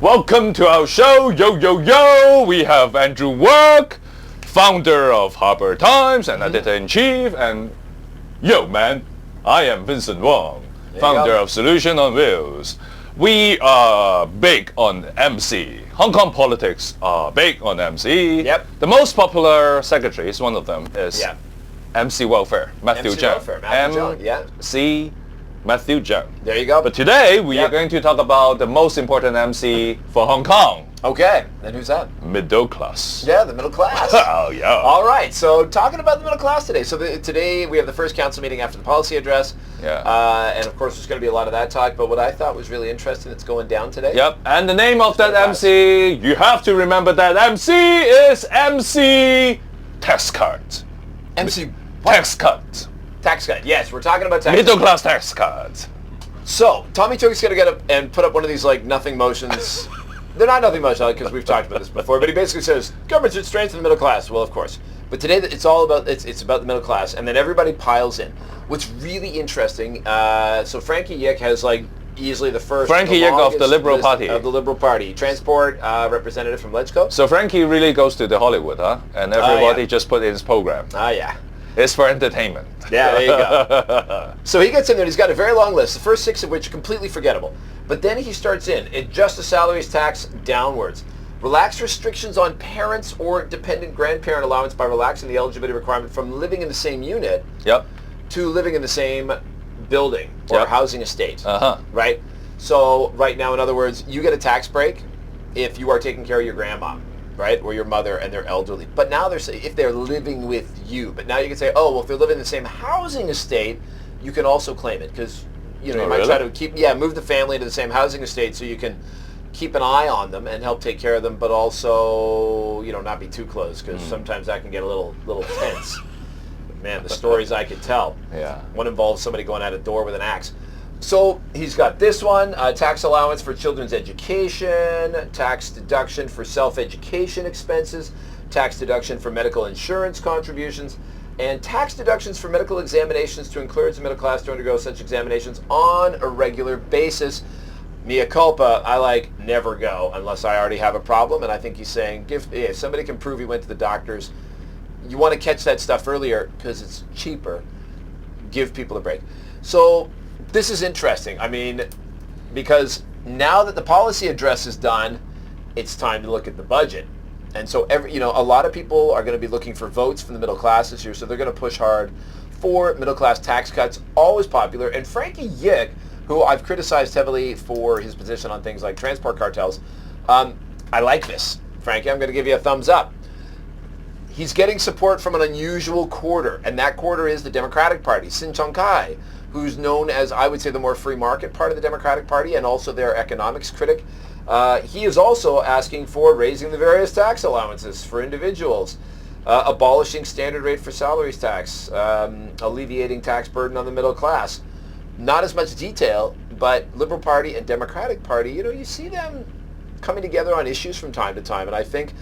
Welcome to our show. Yo, yo, yo. We have Andrew Work, founder of Harper Times and editor-in-chief. And yo, man, I am Vincent Wong, founder of Solution on Wheels. We are big on MC. Hong Kong politics are big on MC. Yep. The most popular secretaries, one of them is MC Welfare, Matthew Zhang. MC Matthew Zhang. There you go. But today we are going to talk about the most important MC for Hong Kong. Okay, and who's that? Middle class. Yeah, the middle class. Oh, yeah. All right, so talking about the middle class today. So today we have the first council meeting after the policy address. Yeah. And of course there's going to be a lot of that talk, but what I thought was really interesting that's going down today. Yep, and the name of that MC, you have to remember that MC is MC Tax Cut. MC Tax Cut. Tax cut. Yes, we're talking about tax Middle class tax cut. So, Tommy Took's going to get up and put up one of these like nothing motions. They're not nothing motions because we've talked about this before, but he basically says, government should strengthen the middle class. Well, of course. But today it's all about, it's about the middle class, and then everybody piles in. What's really interesting, so Frankie Yick has like easily the first... Frankie Yick of the Liberal Party. Of the Liberal Party. Transport representative from Ledgeco. So Frankie really goes to the Hollywood, huh? And everybody just put in his program. Yeah. It's for entertainment. Yeah, there you go. So he gets in there and he's got a very long list, the first 6 of which are completely forgettable. But then he starts in, adjust the salaries tax downwards. Relax restrictions on parents or dependent grandparent allowance by relaxing the eligibility requirement from living in the same unit to living in the same building or housing estate. Right? So right now, in other words, you get a tax break if you are taking care of your grandma. Right, or your mother and they're elderly. But now they're saying if they're living with you. But now you can say, oh, well, if they're living in the same housing estate, you can also claim it because you might try to keep move the family into the same housing estate so you can keep an eye on them and help take care of them, but also not be too close because sometimes that can get a little tense. Man, the stories I could tell. Yeah. One involves somebody going out a door with an axe. So he's got this one, tax allowance for children's education, tax deduction for self-education expenses, tax deduction for medical insurance contributions, and tax deductions for medical examinations to encourage the middle class to undergo such examinations on a regular basis. Mea culpa, I never go unless I already have a problem, and I think he's saying if somebody can prove he went to the doctors, you want to catch that stuff earlier because it's cheaper. Give people a break. So this is interesting. I mean, because now that the policy address is done, it's time to look at the budget. And so a lot of people are going to be looking for votes from the middle class this year, so they're going to push hard for middle class tax cuts, always popular. And Frankie Yick, who I've criticized heavily for his position on things like transport cartels, I like this. Frankie, I'm going to give you a thumbs up. He's getting support from an unusual quarter, and that quarter is the Democratic Party, Sin Chung Kai, who's known as, I would say, the more free market part of the Democratic Party and also their economics critic. He is also asking for raising the various tax allowances for individuals, abolishing standard rate for salaries tax, alleviating tax burden on the middle class. Not as much detail, but Liberal Party and Democratic Party, you see them coming together on issues from time to time, and I think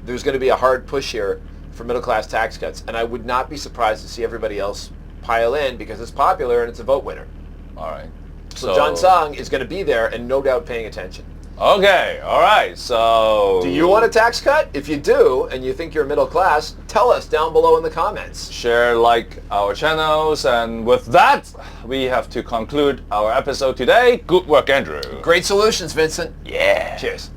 there's going to be a hard push here for middle class tax cuts, and I would not be surprised to see everybody else pile in because it's popular and it's a vote winner. All right. So John Tsang is going to be there and no doubt paying attention. Okay, all right, so... Do you want a tax cut? If you do, and you think you're middle class, tell us down below in the comments. Share, like our channels, and with that, we have to conclude our episode today. Good work, Andrew. Great solutions, Vincent. Yeah. Cheers.